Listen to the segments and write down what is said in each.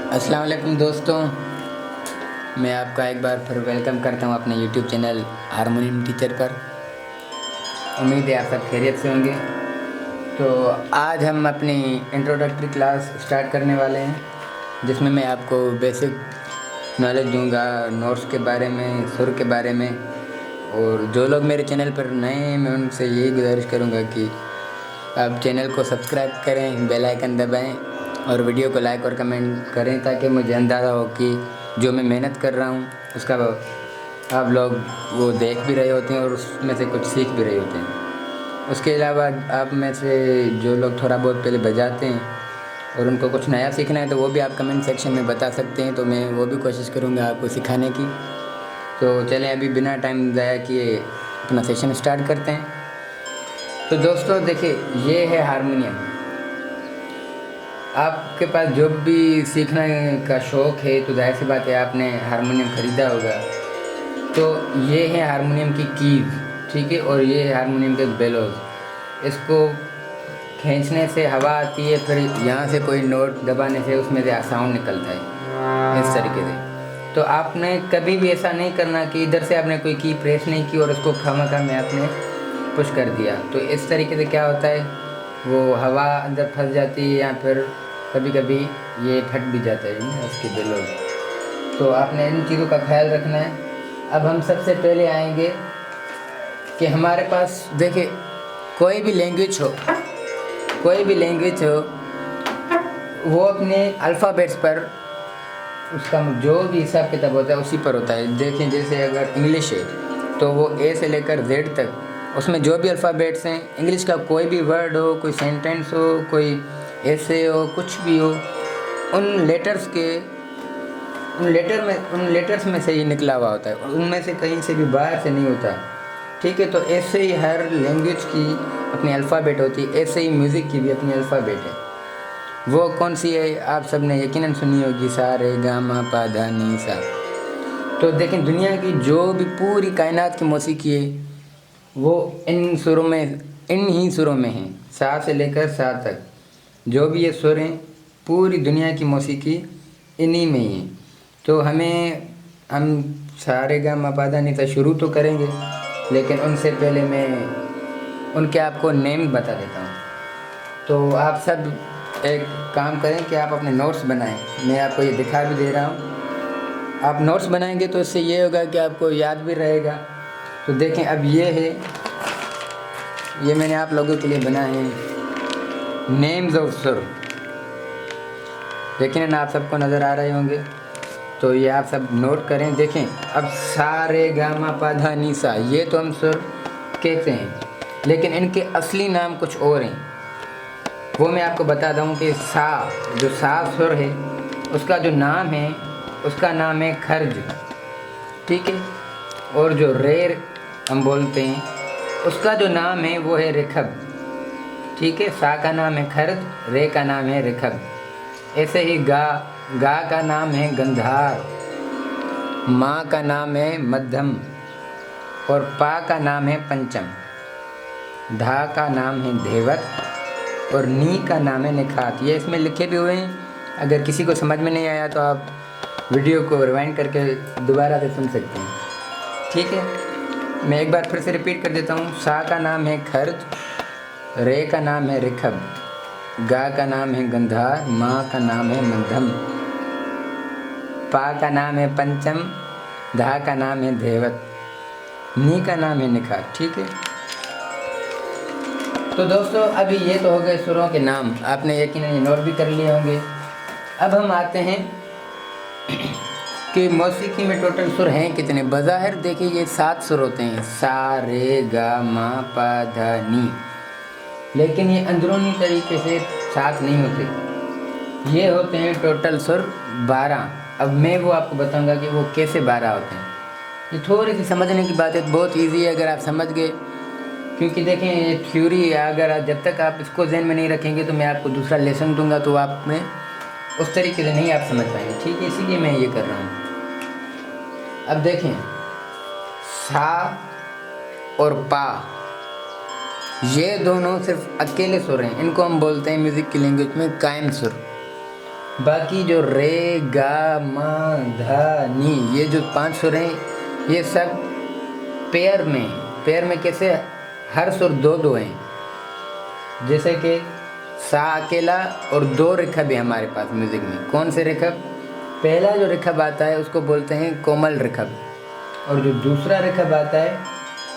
अस्सलाम वालेकुम दोस्तों, मैं आपका एक बार फिर वेलकम करता हूं अपने यूट्यूब चैनल हारमोनियम टीचर पर। उम्मीद है आप सब खैरियत से होंगे। तो आज हम अपनी इंट्रोडक्टरी क्लास स्टार्ट करने वाले हैं, जिसमें मैं आपको बेसिक नॉलेज दूंगा नोट्स के बारे में, सुर के बारे में। और जो लोग मेरे चैनल पर नए हैं, मैं उनसे यही गुजारिश करूंगा कि आप चैनल को सब्सक्राइब करें, बेल आइकन दबाएं और वीडियो को लाइक और कमेंट करें, ताकि मुझे अंदाज़ा हो कि जो मैं मेहनत कर रहा हूँ उसका आप लोग वो देख भी रहे होते हैं और उसमें से कुछ सीख भी रहे होते हैं। उसके अलावा आप में से जो लोग थोड़ा बहुत पहले बजाते हैं और उनको कुछ नया सीखना है, तो वो भी आप कमेंट सेक्शन में बता सकते हैं, तो मैं वो भी कोशिश करूँगा आपको सिखाने की। तो चलें, अभी बिना टाइम ज़ाया किए अपना सेशन स्टार्ट करते हैं। तो दोस्तों देखिए, ये है हारमोनियम। आपके पास जो भी सीखने का शौक़ है, तो जाहिर सी बात है आपने हारमोनियम ख़रीदा होगा। तो ये है हारमोनियम की कीज़, ठीक है, और ये है हारमोनियम के बेलोज। इसको खींचने से हवा आती है, फिर यहाँ से कोई नोट दबाने से उसमें से साउंड निकलता है इस तरीके से। तो आपने कभी भी ऐसा नहीं करना कि इधर से आपने कोई की प्रेस नहीं की और उसको खामखा में आपने पुश कर दिया। तो इस तरीके से क्या होता है, वो हवा अंदर फंस जाती है या फिर कभी कभी ये फट भी जाता है ना उसके बेलोज। तो आपने इन चीज़ों का ख्याल रखना है। अब हम सबसे पहले आएंगे कि हमारे पास देखिए, कोई भी लैंग्वेज हो, वो अपने अल्फ़ाबेट्स पर उसका जो भी हिसाब किताब होता है उसी पर होता है। देखें, जैसे अगर इंग्लिश है तो वो ए से लेकर जेड तक, उसमें जो भी अल्फ़ाबेट्स हैं, इंग्लिश का कोई भी वर्ड हो, कोई सेंटेंस हो, कोई ऐसे हो, कुछ भी हो, उन लेटर्स में से ही निकला हुआ होता है, उनमें से कहीं से भी बाहर से नहीं होता, ठीक है। तो ऐसे ही हर लैंग्वेज की अपनी अल्फ़ाबेट होती है, ऐसे ही म्यूज़िक की भी अपनी अल्फ़ाबेट है। वो कौन सी है, आप सब ने यकीनन सुनी होगी, सा रे गा मा पा धा नी सा। तो देखें, दुनिया की जो भी पूरी कायनात की मौसीकी है वो इन ही सुरों में है, सा से लेकर सा तक। जो भी ये सुर हैं, पूरी दुनिया की मौसीकी इन्हीं में ही है। तो हम सा रे गा मा पा धा नी सा शुरू तो करेंगे, लेकिन उनसे पहले मैं उनके आपको नेम बता देता हूँ। तो आप सब एक काम करें कि आप अपने नोट्स बनाएं। मैं आपको ये दिखा भी दे रहा हूँ। आप नोट्स बनाएंगे तो इससे ये होगा कि आपको याद भी रहेगा। तो देखें, अब ये मैंने आप लोगों के लिए बनाए हैं नेम्स ऑफ सुर। यकीनन आप सबको नज़र आ रहे होंगे, तो ये आप सब नोट करें। देखें, अब सा रे गा मा पा धा नी सा, ये तो हम सुर कहते हैं, लेकिन इनके असली नाम कुछ और हैं। वो मैं आपको बता दूँ कि जो सा सुर है, उसका जो नाम है, उसका नाम है खर्ज, ठीक है। और जो रे हम बोलते हैं, उसका जो नाम है वो है रिखब, ठीक है। सा का नाम है खर्ज, रे का नाम है रिखब। ऐसे ही गा का नाम है गंधार, माँ का नाम है मध्यम, और पा का नाम है पंचम, धा का नाम है धेवत, और नी का नाम है निखात। ये इसमें लिखे भी हुए हैं। अगर किसी को समझ में नहीं आया तो आप वीडियो को रिवाइंड करके दोबारा से सुन सकते हैं, ठीक है। मैं एक बार फिर से रिपीट कर देता हूँ। सा का नाम है खर्ज, रे का नाम है रिखब, गा का नाम है गंधार, माँ का नाम है मध्यम, पा का नाम है पंचम, धा का नाम है धेवत, नी का नाम है निखात, ठीक है। तो दोस्तों, अभी ये तो हो गए सुरों के नाम, आपने यकीनन ये नोट भी कर लिए होंगे। अब हम आते हैं कि मौसीकी में टोटल सुर हैं कितने। बज़ाहिर देखिए, ये 7 सुर होते हैं, सा रे गा मा पा धा नी, लेकिन ये अंदरूनी तरीके से 7 नहीं होते। ये होते हैं टोटल सुर 12। अब मैं वो आपको बताऊंगा कि वो कैसे 12 होते हैं। ये थोड़ी सी समझने की बात है, बहुत ईजी है अगर आप समझ गए। क्योंकि देखें, ये थ्योरी है, अगर जब तक आप इसको ध्यान में नहीं रखेंगे तो मैं आपको दूसरा लेसन दूंगा तो आप में उस तरीके से नहीं आप समझ पाएंगे, ठीक है। इसीलिए मैं ये कर रहा हूँ। अब देखें, सा और पा, ये दोनों सिर्फ अकेले सुर हैं। इनको हम बोलते हैं म्यूज़िक की लैंग्वेज में कायम सुर। बाकी जो रे गा मा धा नी, ये जो 5 सुर हैं, ये सब पेयर में कैसे हर सुर 2-2 हैं। जैसे कि सा अकेला और 2 रिखब है हमारे पास म्यूज़िक में। कौन से रिखब? पहला जो रिखब आता है उसको बोलते हैं कोमल रिखब, और जो दूसरा रिखब आता है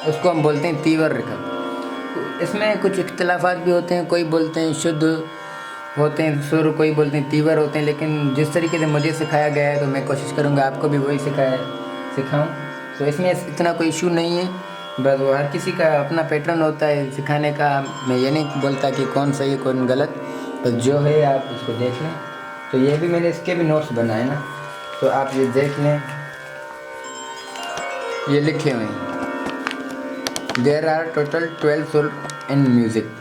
उसको हम बोलते हैं तीवर रिखब। इसमें कुछ इख्तिलाफात भी होते हैं, कोई बोलते हैं शुद्ध होते हैं सुर, कोई बोलते हैं तीवर होते हैं, लेकिन जिस तरीके से मुझे सिखाया गया है तो मैं कोशिश करूँगा आपको भी वही सिखाऊँ। तो इसमें इतना कोई इशू नहीं है, बस वो हर किसी का अपना पैटर्न होता है सिखाने का। मैं ये नहीं बोलता कि कौन सही कौन गलत, बस जो है आप इसको देख लें। तो ये भी मैंने इसके भी नोट्स बनाए ना, तो आप ये देख लें, ये लिखे हुए हैं। देयर आर टोटल 12 सुर इन म्यूज़िक।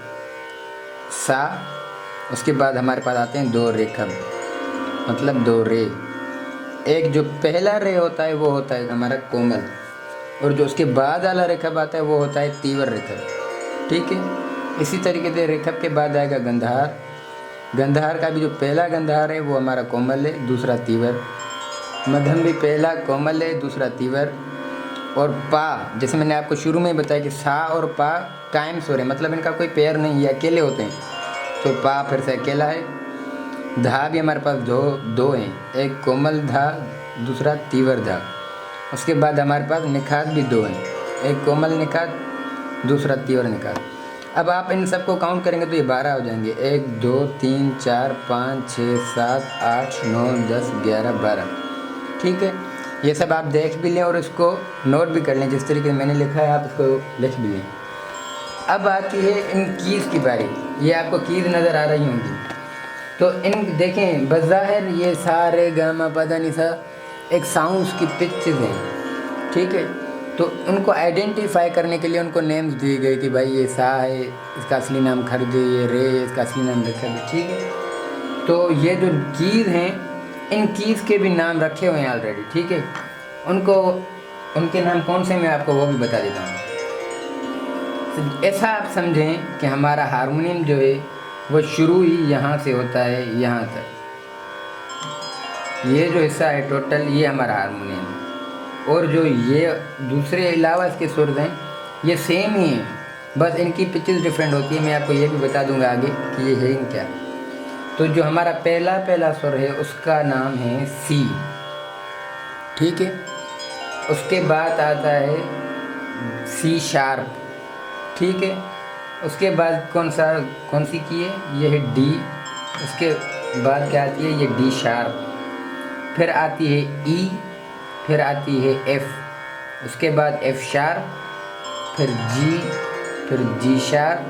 सा, उसके बाद हमारे पास आते हैं 2 रेखब, मतलब 2 रे। एक जो पहला रे होता है वो होता है हमारा कोमल, और जो उसके बाद वाला रेखब आता है वो होता है तीवर रेखब। ठीक है, इसी तरीके से रेखब के बाद आएगा गंधार। गंधार का भी जो पहला गंधार है वो हमारा कोमल है, दूसरा तीवर। मध्यम भी पहला कोमल है, दूसरा तीवर। और पा, जैसे मैंने आपको शुरू में बताया कि सा और पा टाइम सुर है, मतलब इनका कोई पेयर नहीं है, अकेले होते हैं। तो पा फिर से अकेला है। धा भी हमारे पास दो हैं, एक कोमल धा, दूसरा तीवर धा। उसके बाद हमारे पास निखात भी 2 हैं, एक कोमल निखात, दूसरा तीवर निखात। अब आप इन सबको काउंट करेंगे तो ये 12 हो जाएंगे। 1 2 3 4 5 6 7 8 9 10 11 12। ठीक है, ये सब आप देख भी लें और इसको नोट भी कर लें, जिस तरीके से मैंने लिखा है आप इसको लिख भी लें। अब आती है इन कीज़ की बारी। ये आपको कीज़ नज़र आ रही होंगी, तो इन देखें, बज़ाहिर ये सा रे गा मा पा धा नी सा एक साउंड्स की पिचेज़ हैं। ठीक है, तो उनको आइडेंटिफाई करने के लिए उनको नेम्स दिए गए कि भाई ये सा है, इसका असली नाम खर्द है, ये रे, इसका असली नाम रखा है। ठीक है, तो ये जो कीज़ हैं, इन कीज़ के भी नाम रखे हुए हैं ऑलरेडी। ठीक है, उनके नाम कौन से मैं आपको वो भी बता देता हूँ। ऐसा आप समझें कि हमारा हारमोनियम जो है वो शुरू ही यहाँ से होता है यहाँ तक। ये जो हिस्सा है टोटल, ये हमारा हारमोनियम है, और जो ये दूसरे अलावा इसके सुर हैं ये सेम ही हैं, बस इनकी पिचेस डिफरेंट होती है। मैं आपको ये भी बता दूंगा आगे कि ये है क्या। तो जो हमारा पहला सुर है उसका नाम है सी। ठीक है, उसके बाद आता है सी शार्प। ठीक है, उसके बाद कौन सी की है, ये है डी। उसके बाद क्या आती है, ये डी शार्प। फिर आती है ई, फिर आती है एफ, उसके बाद एफ शार्प, फिर जी, फिर जी शार्प,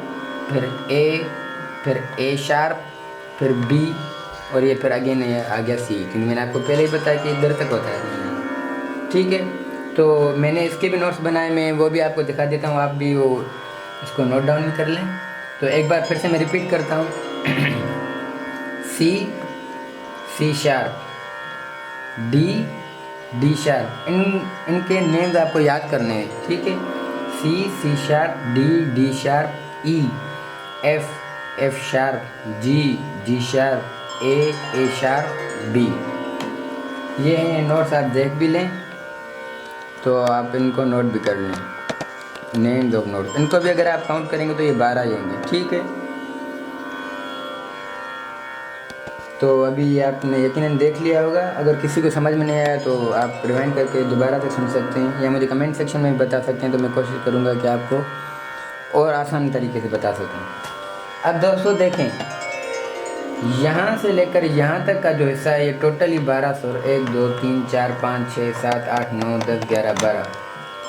फिर ए, फिर ए शार्प, फिर बी, और ये फिर अगेन आ गया सी, क्योंकि मैंने आपको पहले ही बताया कि इधर तक होता है। ठीक है, तो मैंने इसके भी नोट्स बनाए, मैं वो भी आपको दिखा देता हूँ, आप भी वो इसको नोट डाउन भी कर लें। तो एक बार फिर से मैं रिपीट करता हूँ। C, C sharp, D, D sharp, इनके नेम्स आपको याद करने हैं। ठीक है, C, C sharp, D, D sharp, E, F, F sharp, G, G sharp, A sharp, B. ये हैं नोट्स, आप देख भी लें तो आप इनको नोट भी कर लें, नेम्स ऑफ नोट्स। इनको भी अगर आप काउंट करेंगे तो ये 12 ही होंगे। ठीक है, तो अभी ये आपने यकीनन देख लिया होगा। अगर किसी को समझ में नहीं आया तो आप रिवाइंड करके दोबारा से सुन सकते हैं, या मुझे कमेंट सेक्शन में भी बता सकते हैं, तो मैं कोशिश करूँगा कि आपको और आसान तरीके से बता सकूँ। अब दोस्तों देखें, यहाँ से लेकर यहाँ तक का जो हिस्सा है ये टोटली 12 सुर, 1 2 3 4 5 6 7 8 9 10 11 12,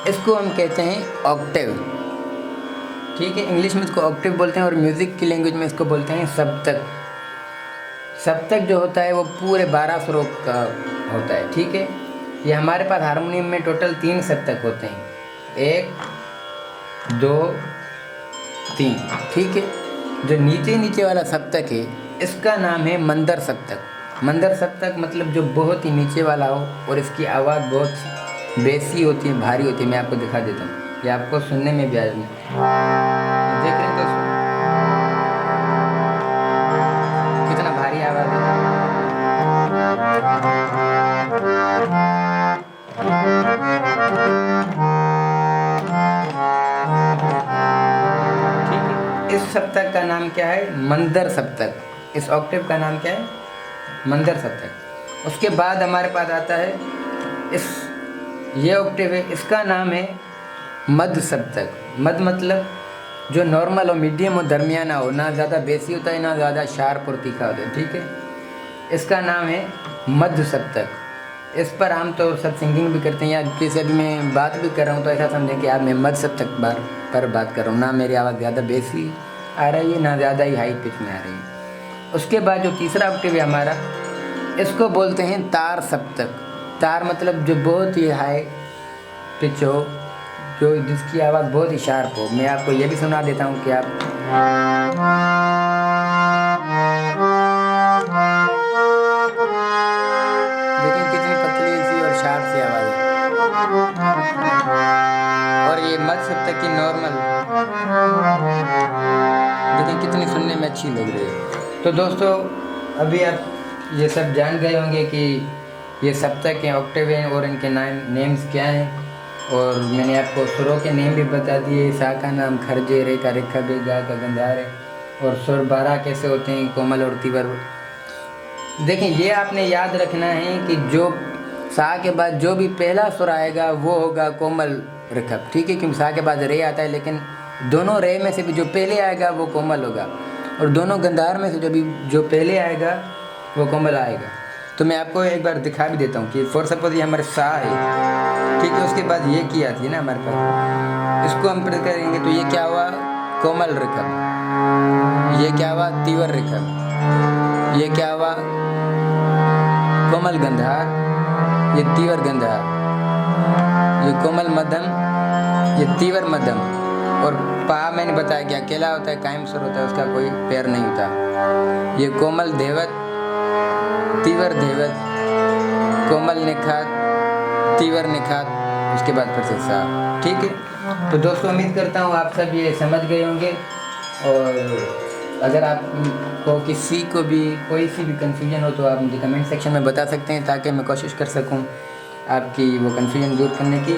इसको हम कहते हैं ऑक्टेव। ठीक है, इंग्लिश में इसको ऑक्टेव बोलते हैं, और म्यूज़िक की लैंग्वेज में इसको बोलते हैं सप्तक। सप्तक जो होता है वो पूरे 12 सुरों का होता है। ठीक है, ये हमारे पास हारमोनियम में टोटल 3 सप्तक होते हैं, 1 2 3। ठीक है, जो नीचे वाला सप्तक है इसका नाम है मंदर सप्तक। मंदर सप्तक मतलब जो बहुत ही नीचे वाला हो और इसकी आवाज़ बहुत बेसी होती है, भारी होती है। मैं आपको दिखा देता हूँ, ये आपको सुनने में भी आ जाए। देख रहे हैं दोस्तों कितना भारी आवाज़ है। सप्तक का नाम क्या है? मंदर सप्तक। इस ऑक्टेव का नाम क्या है? मंदर सप्तक। उसके बाद हमारे पास आता है ये ऑक्टेव है, इसका नाम है मध्य सप्तक। मध्य मतलब जो नॉर्मल हो, मीडियम हो, दरमियाना हो, ना ज़्यादा बेसी होता है ना ज़्यादा शार्प और तीखा होता है, ठीक है। इसका नाम है मध्य सप्तक। इस पर आमतौर सब सिंगिंग भी करते हैं, या जैसे अभी मैं बात भी कर रहा हूँ तो ऐसा समझें कि आप मैं मध्य सप्तक पर बात कर रहा हूँ, ना मेरी आवाज़ ज़्यादा बेसी आ रही है ना ज़्यादा ही हाई पिच में आ रही है। उसके बाद जो तीसरा ऑक्टेव है हमारा, इसको बोलते हैं तार सप्तक। तार मतलब जो बहुत ही हाई पिच हो, जो जिसकी आवाज़ बहुत ही शार्प हो। मैं आपको ये भी सुना देता हूँ कि आप देखें कितनी पतली सी और शार्प सी आवाज़ है। और ये मध्य सप्तक की नॉर्मल देखें कितनी सुनने में अच्छी लग रही है। तो दोस्तों अभी आप ये सब जान गए होंगे कि ये सप्तक हैं, ऑक्टेव हैं और इनके नेम्स क्या हैं। और मैंने आपको सुरों के नेम भी बता दिए। सा का नाम खरजे, रे का रेखा, बे गा का गंधार है। और सुर 12 कैसे होते हैं, कोमल और तीव्र। देखें ये आपने याद रखना है कि जो सा के बाद जो भी पहला सुर आएगा वो होगा कोमल ऋखभ, ठीक है। क्योंकि सा के बाद रे आता है, लेकिन दोनों रे में से भी जो पहले आएगा वो कोमल होगा, और दोनों गंधार में से जो पहले आएगा वो कोमल आएगा। तो मैं आपको एक बार दिखा भी देता हूँ कि फॉर सपोज ये हमारे सा है, ठीक है। उसके बाद ये की आती है ना हमारे पास, इसको हम प्रेस करेंगे तो ये क्या हुआ? कोमल ऋखभ। ये क्या हुआ? तीव्र ऋखभ। ये क्या हुआ? कोमल गंधार। ये तीव्र गंधार। ये कोमल मध्यम, ये तीव्र मध्यम। और पा मैंने बताया कि अकेला होता है, कायम सुर होता है, उसका कोई पैर नहीं होता। ये कोमल धेवत, तीव्र धेवत, कोमल निखात, तीव्र निखात, उसके बाद फिर से सा, ठीक है। तो दोस्तों उम्मीद करता हूँ आप सब ये समझ गए होंगे। और अगर आपको किसी को भी कोई सी भी कन्फ्यूजन हो तो आप मुझे कमेंट सेक्शन में बता सकते हैं, ताकि मैं कोशिश कर सकूं आपकी वो कन्फ्यूजन दूर करने की।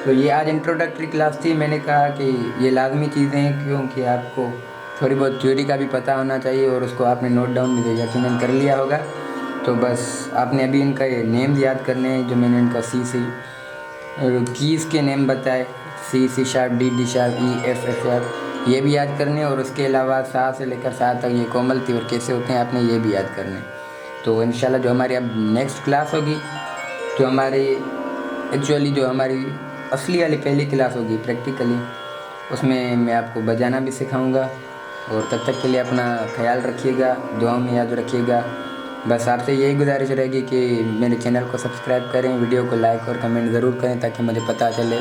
तो ये आज इंट्रोडक्टरी क्लास थी। मैंने कहा कि ये लाजमी चीज़ें हैं, क्योंकि आपको थोड़ी बहुत थ्योरी का भी पता होना चाहिए, और उसको आपने नोट डाउन भी यकीनन कर लिया होगा। तो बस आपने अभी इनका ये नेम याद करने हैं, जो मैंने इनका सी कीज़ के नेम बताए, C sharp, D sharp, E F sharp, ये भी याद करने। और उसके अलावा सा से लेकर सा तक ये कोमल तीव्र कैसे होते हैं आपने ये भी याद करने। तो इंशाल्लाह जो हमारी अब नेक्स्ट क्लास होगी, जो हमारी असली वाली पहली क्लास होगी प्रैक्टिकली, उसमें मैं आपको बजाना भी सिखाऊंगा। और तब तक के लिए अपना ख्याल रखिएगा, दुआ में याद रखिएगा। बस आपसे यही गुजारिश रहेगी कि मेरे चैनल को सब्सक्राइब करें, वीडियो को लाइक और कमेंट ज़रूर करें, ताकि मुझे पता चले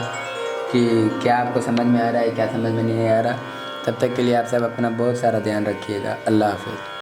कि क्या आपको समझ में आ रहा है, क्या समझ में नहीं आ रहा। तब तक के लिए आप सब अपना बहुत सारा ध्यान रखिएगा। अल्लाह हाफ़िज़।